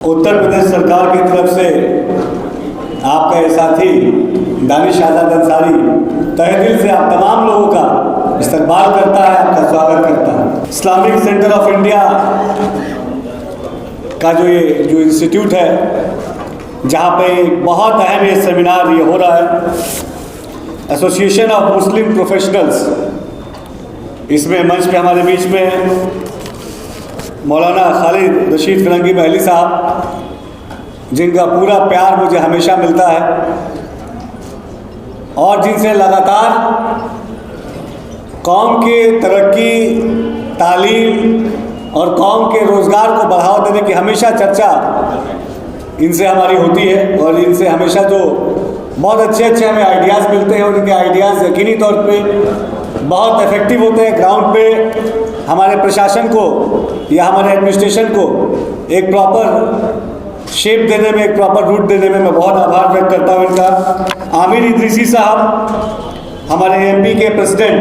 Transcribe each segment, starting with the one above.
उत्तर प्रदेश सरकार की तरफ से आपका ये साथी दानिश आज़ाद अंसारी तहे दिल से आप तमाम लोगों का इस्तकबाल करता है, आपका स्वागत करता है। इस्लामिक सेंटर ऑफ इंडिया का जो इंस्टीट्यूट है, जहाँ पे बहुत अहम ये सेमिनार ये हो रहा है, एसोसिएशन ऑफ मुस्लिम प्रोफेशनल्स, इसमें मंच पे हमारे बीच में मौलाना खालिद रशीद फिरंगी महली साहब, जिनका पूरा प्यार मुझे हमेशा मिलता है और जिनसे लगातार कौम के तरक्की, तालीम और कौम के रोज़गार को बढ़ावा देने की हमेशा चर्चा इनसे हमारी होती है और इनसे हमेशा जो बहुत अच्छे हमें आइडियाज़ मिलते हैं और इनके आइडियाज़ यकीनी तौर पे बहुत इफ़ेक्टिव होते हैं। ग्राउंड पे हमारे प्रशासन को या हमारे एडमिनिस्ट्रेशन को एक प्रॉपर शेप देने में, एक प्रॉपर रूट देने में मैं बहुत आभार व्यक्त करता हूँ इनका। आमिर इदरीसी साहब, हमारे एमपी के प्रेसिडेंट,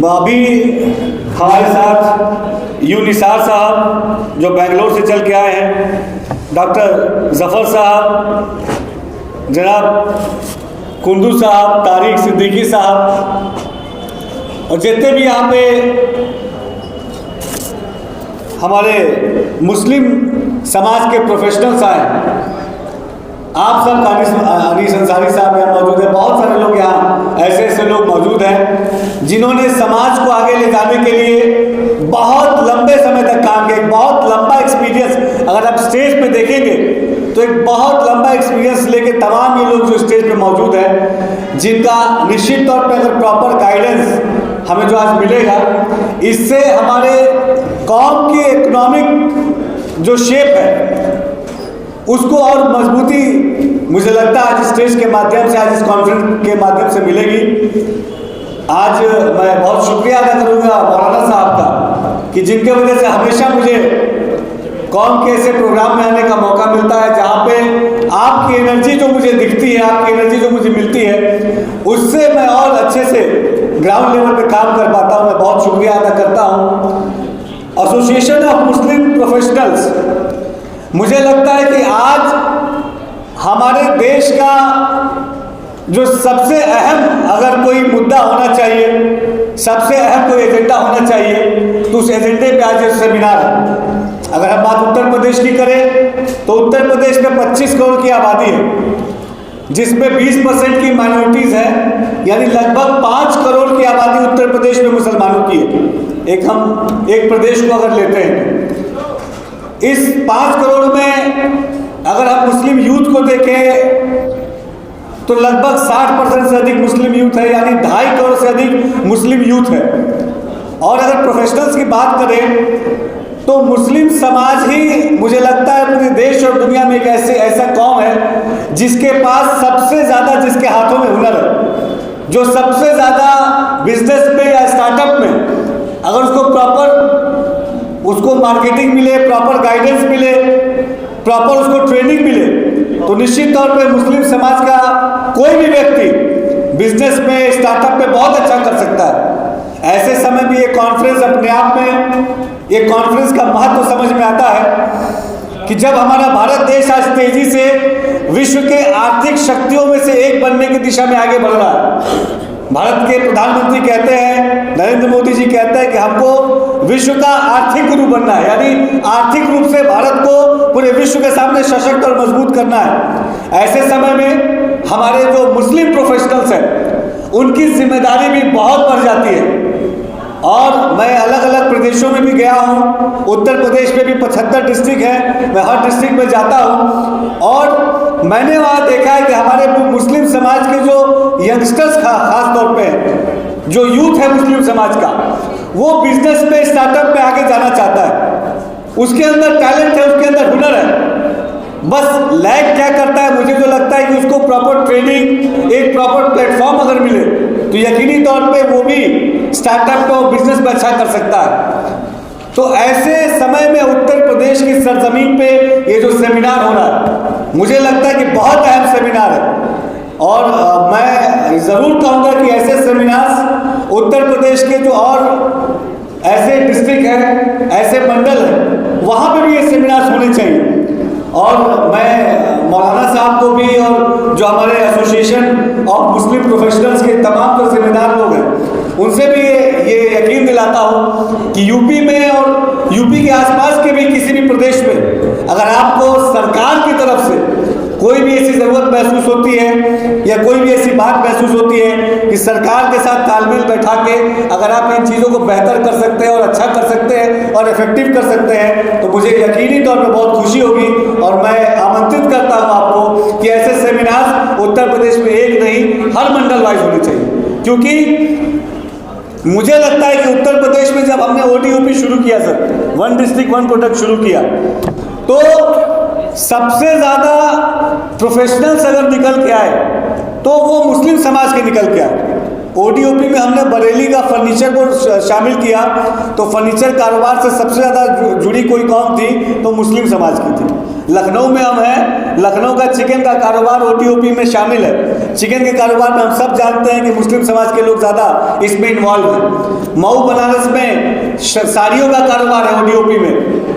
अभी हमारे साथ यू निसार साहब जो बेंगलोर से चल के आए हैं, डॉक्टर जफ़र साहब, जनाब कुंदू साहब, तारिक सिद्दीकी साहब और जितने भी यहाँ पे हमारे मुस्लिम समाज के प्रोफेशनल्स आए, आप सब, अनीस अंसारी साहब यहाँ मौजूद हैं, बहुत सारे लोग यहाँ ऐसे लोग मौजूद हैं जिन्होंने समाज को आगे ले जाने के लिए बहुत लंबे समय तक काम किया। एक बहुत लंबा एक्सपीरियंस, अगर आप स्टेज पे देखेंगे तो एक बहुत लंबा एक्सपीरियंस लेके तमाम ये लोग जो स्टेज पे मौजूद हैं, जिनका निश्चित तौर पे अगर प्रॉपर गाइडेंस हमें जो आज मिलेगा, इससे हमारे कौम की इकोनॉमिक जो शेप है उसको और मजबूती मुझे लगता है आज स्टेज के माध्यम से, आज इस कॉन्फ्रेंस के माध्यम से मिलेगी। आज मैं बहुत शुक्रिया अदा करूँगा मौलाना साहब का कि जिनके वजह से हमेशा मुझे कौम के ऐसे प्रोग्राम में आने का मौका मिलता है जहाँ पे आपकी एनर्जी जो मुझे दिखती है, आपकी एनर्जी जो मुझे मिलती है, उससे मैं और अच्छे से ग्राउंड लेवल पे काम कर पाता हूँ। मैं बहुत शुक्रिया अदा करता हूँ एसोसिएशन ऑफ मुस्लिम प्रोफेशनल्स। मुझे लगता है कि आज हमारे देश का जो सबसे अहम अगर कोई मुद्दा होना चाहिए, सबसे अहम कोई एजेंडा होना चाहिए, तो उस एजेंडे पे आज ये सेमिनार है। अगर हम बात उत्तर प्रदेश की करें तो उत्तर प्रदेश में 25 करोड़ की आबादी है, जिसमें 20% की माइनॉरिटीज़ है, यानी लगभग 5 करोड़ की आबादी उत्तर प्रदेश में मुसलमानों की है। एक प्रदेश को अगर लेते हैं, इस 5 करोड़ में अगर हम मुस्लिम यूथ को देखें तो लगभग 60% से अधिक मुस्लिम यूथ है, यानी 2.5 करोड़ से अधिक मुस्लिम यूथ है। और अगर प्रोफेशनल्स की बात करें तो मुस्लिम समाज ही मुझे लगता है पूरे देश और दुनिया में एक ऐसा कौम है जिसके पास सबसे ज़्यादा, जिसके हाथों में हुनर है, जो सबसे ज़्यादा बिजनेस में या स्टार्टअप में अगर उसको मार्केटिंग मिले, प्रॉपर गाइडेंस मिले, प्रॉपर उसको ट्रेनिंग मिले, तो निश्चित तौर पे मुस्लिम समाज का कोई भी व्यक्ति बिजनेस में, स्टार्टअप में बहुत अच्छा कर सकता है। ऐसे समय में ये कॉन्फ्रेंस अपने आप में, ये कॉन्फ्रेंस का महत्व समझ में आता है कि जब हमारा भारत देश आज तेजी से विश्व के आर्थिक शक्तियों में से एक बनने की दिशा में आगे बढ़ रहा है। भारत के प्रधानमंत्री कहते हैं, नरेंद्र मोदी जी कहते हैं कि हमको विश्व का आर्थिक गुरु बनना है, यानी आर्थिक रूप से भारत को पूरे विश्व के सामने सशक्त और मजबूत करना है। ऐसे समय में हमारे जो मुस्लिम प्रोफेशनल्स हैं, उनकी जिम्मेदारी भी बहुत बढ़ जाती है। और मैं अलग अलग प्रदेशों में भी गया हूँ, उत्तर प्रदेश में भी 75 डिस्ट्रिक्ट हैं, मैं हर डिस्ट्रिक्ट में जाता हूँ और मैंने वहाँ देखा है कि हमारे मुस्लिम समाज के जो यंगस्टर्स खास तौर पे जो यूथ है मुस्लिम समाज का, वो बिजनेस में, स्टार्टअप में आगे जाना चाहता है। उसके अंदर टैलेंट है, उसके अंदर हुनर है, बस लैग क्या करता है, मुझे जो लगता है कि उसको प्रॉपर ट्रेनिंग, एक प्रॉपर प्लेटफॉर्म अगर मिले तो यकीनी तौर पे वो भी स्टार्टअप को, बिजनेस में अच्छा कर सकता है। तो ऐसे समय में उत्तर प्रदेश की सरजमीन पे ये जो सेमिनार हो रहा है, मुझे लगता है कि बहुत अहम सेमिनार है और मैं ज़रूर कहूँगा कि ऐसे सेमिनार्स उत्तर प्रदेश के जो और ऐसे डिस्ट्रिक्ट हैं, ऐसे मंडल हैं, वहाँ पे भी ये सेमिनार्स होने चाहिए। और मैं मौलाना साहब को भी और जो हमारे एसोसिएशन ऑफ मुस्लिम प्रोफेशनल्स के तमाम जो जिम्मेदार लोग हैं उनसे भी ये यकीन दिलाता हूँ कि यूपी में और यूपी के आसपास के भी किसी भी प्रदेश में अगर आपको सरकार की तरफ से कोई भी ऐसी ज़रूरत महसूस होती है या कोई भी ऐसी बात महसूस होती है कि सरकार के साथ तालमेल बैठा के अगर आप इन चीज़ों को बेहतर कर सकते हैं और अच्छा कर सकते हैं और इफेक्टिव कर सकते हैं तो मुझे यकीनी तौर पर बहुत खुशी होगी। और मैं आमंत्रित करता हूँ आपको कि ऐसे सेमिनार उत्तर प्रदेश में एक नहीं हर मंडल वाइज होने चाहिए, क्योंकि मुझे लगता है कि उत्तर प्रदेश में जब हमने ODOP शुरू किया sir, one district one product शुरू किया, तो सबसे ज़्यादा प्रोफेशनल्स अगर निकल के आए तो वो मुस्लिम समाज के निकल के आए। ODOP में हमने बरेली का फर्नीचर को शामिल किया तो फर्नीचर कारोबार से सबसे ज़्यादा जुड़ी कोई कौम थी तो मुस्लिम समाज की थी। लखनऊ में हम हैं, लखनऊ का चिकन का कारोबार ODOP में शामिल है। चिकन के कारोबार में हम सब जानते हैं कि मुस्लिम समाज के लोग ज़्यादा इसमें इन्वॉल्व हैं। मऊ बनारस में साड़ियों का कारोबार है ODOP में,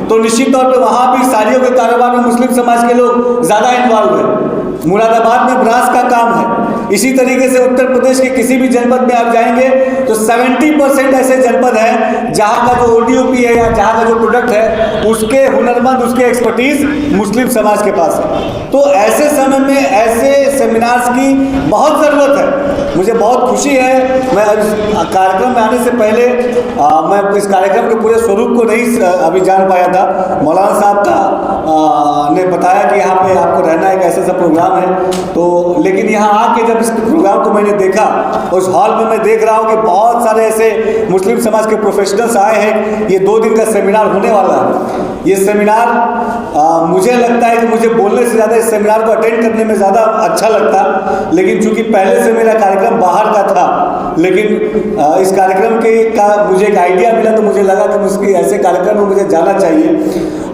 तो निश्चित तौर पे वहाँ भी साड़ियों के कारोबार में मुस्लिम समाज के लोग ज़्यादा इन्वॉल्व हैं। मुरादाबाद में ब्रास का काम है। इसी तरीके से उत्तर प्रदेश के किसी भी जनपद में आप जाएंगे तो 70% ऐसे जनपद हैं जहाँ का जो ODOP है या जहाँ का जो प्रोडक्ट है उसके हुनरमंद, उसके एक्सपर्टीज मुस्लिम समाज के पास है। तो ऐसे समय में ऐसे सेमिनार्स की बहुत ज़रूरत है। मुझे बहुत खुशी है, मैं कार्यक्रम में आने से पहले मैं इस कार्यक्रम के पूरे स्वरूप को नहीं अभी जान पाया था। मौलाना साहब का ने बताया कि यहाँ पे आपको रहना है, एक ऐसा प्रोग्राम है, तो लेकिन यहाँ आके जब इस प्रोग्राम को मैंने देखा, उस हॉल में मैं देख रहा हूँ कि बहुत सारे ऐसे मुस्लिम समाज के प्रोफेशनल्स आए हैं। ये 2 दिन का सेमिनार होने वाला है। ये सेमिनार मुझे लगता है कि मुझे बोलने से ज़्यादा इस सेमिनार को अटेंड करने में ज़्यादा अच्छा लगता, लेकिन चूंकि पहले से मेरा कार्यक्रम बाहर का था, लेकिन इस कार्यक्रम का मुझे एक आइडिया मिला तो मुझे लगा कि उसके ऐसे कार्यक्रम में मुझे जाना चाहिए।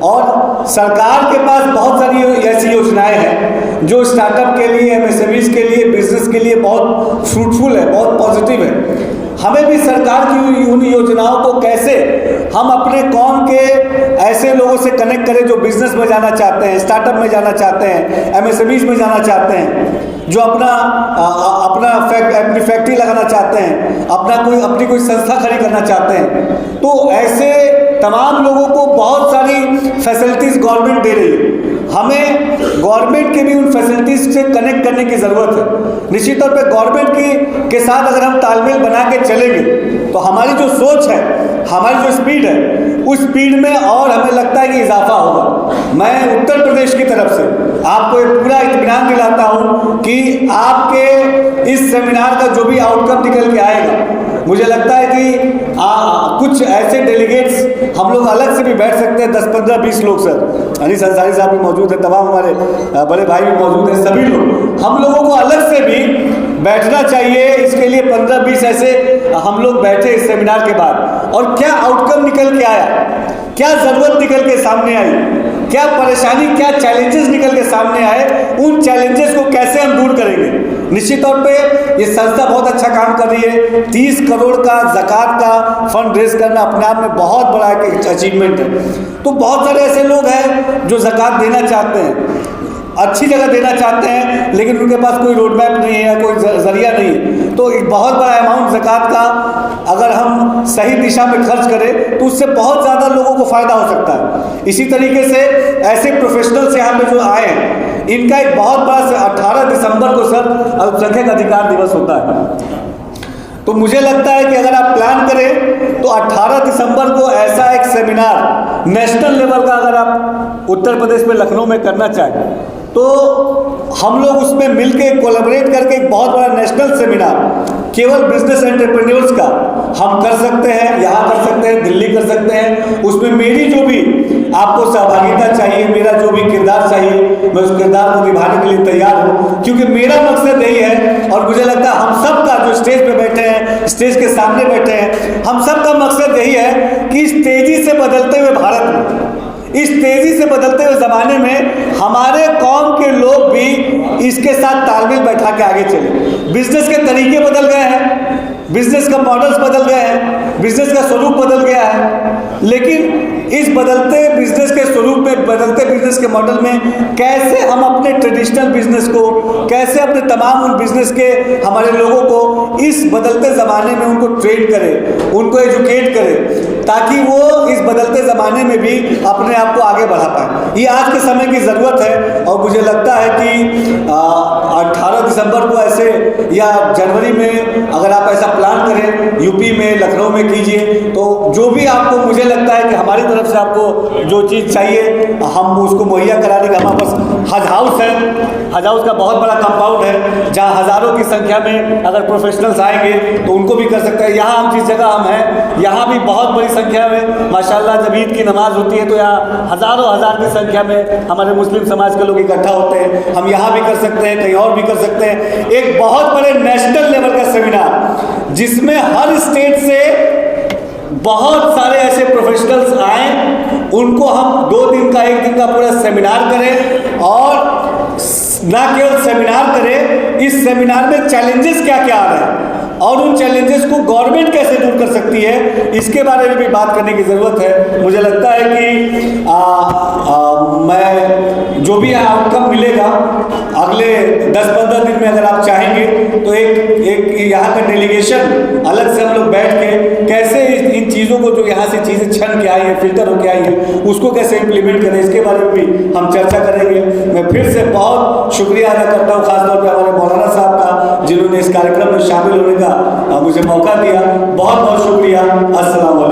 और सरकार के पास बहुत सारी ऐसी योजनाएं हैं जो स्टार्टअप के लिए, MSMEs के लिए, बिजनेस के लिए बहुत फ्रूटफुल है, बहुत पॉजिटिव है। हमें भी सरकार की उन योजनाओं को कैसे हम अपने कौम के ऐसे लोगों से कनेक्ट करें जो बिजनेस में जाना चाहते हैं, स्टार्टअप में जाना चाहते हैं, MSMEs में जाना चाहते हैं, जो अपनी फैक्ट्री लगाना चाहते हैं, अपनी कोई संस्था खड़ी करना चाहते हैं। तो ऐसे तमाम लोगों को बहुत सारी फैसिलिटीज़ गवर्नमेंट दे रही है। हमें गवर्नमेंट के भी उन फैसिलिटीज़ से कनेक्ट करने की ज़रूरत है। निश्चित तौर पे गवर्नमेंट के साथ अगर हम तालमेल बना के चलेंगे तो हमारी जो सोच है, हमारी जो स्पीड है, उस स्पीड में और हमें लगता है कि इजाफा होगा। मैं उत्तर प्रदेश की तरफ से आपको एक पूरा इत्मीनान दिलाता हूँ कि आपके इस सेमिनार का जो भी आउटकम निकल के आएगा, मुझे लगता है कि कुछ ऐसे डेलीगेट्स हम लोग अलग से भी बैठ सकते हैं, 10, 15, 20 लोग। सर अनीस अंसारी साहब भी मौजूद है, तमाम हमारे बड़े भाई भी मौजूद हैं, सभी लोग, हम लोगों को अलग से भी बैठना चाहिए। इसके लिए 15-20 ऐसे हम लोग बैठे इस सेमिनार के बाद, और क्या आउटकम निकल के आया, क्या ज़रूरत निकल के सामने आई, क्या परेशानी, क्या चैलेंजेस निकल के सामने आए, उन चैलेंजेस को कैसे हम दूर करेंगे। निश्चित तौर पे ये संस्था बहुत अच्छा काम कर रही है। 30 करोड़ का ज़कात का फंड रेज करना अपने आप में बहुत बड़ा एक अचीवमेंट है। तो बहुत सारे ऐसे लोग हैं जो ज़कात देना चाहते हैं, अच्छी जगह देना चाहते हैं, लेकिन उनके पास कोई रोड मैप नहीं है या कोई जरिया नहीं। तो एक बहुत बड़ा अमाउंट ज़कात का अगर हम सही दिशा में खर्च करें तो उससे बहुत ज़्यादा लोगों को फ़ायदा हो सकता है। इसी तरीके से ऐसे प्रोफेशनल्स यहाँ पे जो आए हैं, इनका एक बहुत बड़ा 18 दिसंबर को सर अल्पसंख्यक अधिकार दिवस होता है। तो मुझे लगता है कि अगर आप प्लान करें तो 18 दिसंबर को ऐसा एक सेमिनार नेशनल लेवल का अगर आप उत्तर प्रदेश में लखनऊ में करना चाहें तो हम लोग उसमें मिलके कोलैबोरेट करके एक बहुत बड़ा नेशनल सेमिनार केवल बिजनेस एंटरप्रेन्योर्स का हम कर सकते हैं, यहाँ कर सकते हैं, दिल्ली कर सकते हैं। उसमें मेरी जो भी आपको सहभागिता चाहिए, मेरा जो भी किरदार चाहिए, मैं उस किरदार को निभाने के लिए तैयार हूँ, क्योंकि मेरा मकसद यही है। और मुझे लगता है हम सब का जो स्टेज पे बैठे हैं, स्टेज के सामने बैठे हैं, हम सब का मकसद यही है कि इस तेजी से बदलते हुए भारत में, इस तेजी से बदलते हुए ज़माने में हमारे कौम के लोग भी इसके साथ तालमेल बैठा के आगे चले। बिजनेस के तरीके बदल गए हैं, बिजनेस का मॉडल्स बदल गए हैं, बिजनेस का स्वरूप बदल गया है, लेकिन इस बदलते बिजनेस के स्वरूप में, बदलते बिजनेस के मॉडल में कैसे हम अपने ट्रेडिशनल बिजनेस को, कैसे अपने तमाम उन बिजनेस के हमारे लोगों को इस बदलते ज़माने में उनको ट्रेन करें, उनको एजुकेट करें, ताकि वो इस बदलते ज़माने में भी अपने आप को आगे बढ़ा पाए। ये आज के समय की ज़रूरत है। और मुझे लगता है कि 18 दिसंबर को ऐसे या जनवरी में अगर आप ऐसा प्लान करें, यूपी में, लखनऊ में कीजिए, तो जो भी आपको, मुझे लगता है कि हमारी तरफ से आपको जो चीज़ चाहिए हम उसको मुहैया कराने का, हमारे पास हज हाउस है। हज हाउस का बहुत बड़ा कंपाउंड है, जहाँ हज़ारों की संख्या में अगर प्रोफेशनल्स आएंगे तो उनको भी कर सकते हैं। यहाँ हम जिस जगह हम हैं, यहाँ भी बहुत बड़ी संख्या में माशाल्लाह जब ईद की नमाज होती है तो यहाँ हज़ारों हज़ार की संख्या में हमारे मुस्लिम समाज के लोग इकट्ठा होते हैं। हम यहाँ भी कर सकते हैं, कहीं और भी कर सकते हैं। एक बहुत बड़े नेशनल लेवल का सेमिनार जिसमें हर स्टेट से बहुत सारे ऐसे प्रोफेशनल्स आए, उनको हम 2 दिन का, 1 दिन का पूरा सेमिनार करें, और ना केवल सेमिनार करें, इस सेमिनार में चैलेंजेस क्या क्या आ रहे हैं और उन चैलेंजेस को गवर्नमेंट कैसे दूर कर सकती है, इसके बारे में भी बात करने की ज़रूरत है। मुझे लगता है कि मैं जो भी आउटकम मिलेगा अगले 10-15 दिन में, अगर आप चाहेंगे तो एक यहाँ का डेलीगेशन अलग से हम लोग बैठ के कैसे इन चीज़ों को, जो यहाँ से चीज़ें छन के आई हैं, फिल्टर होके आई हैं, उसको कैसे इम्प्लीमेंट करें, इसके बारे में भी हम चर्चा करेंगे। मैं फिर से बहुत शुक्रिया अदा करता हूँ खासतौर पर हमारे मौलाना साहब का, जिन्होंने इस कार्यक्रम में शामिल होने का मुझे मौका दिया। बहुत बहुत शुक्रिया। अस्सलाम वालेकुम।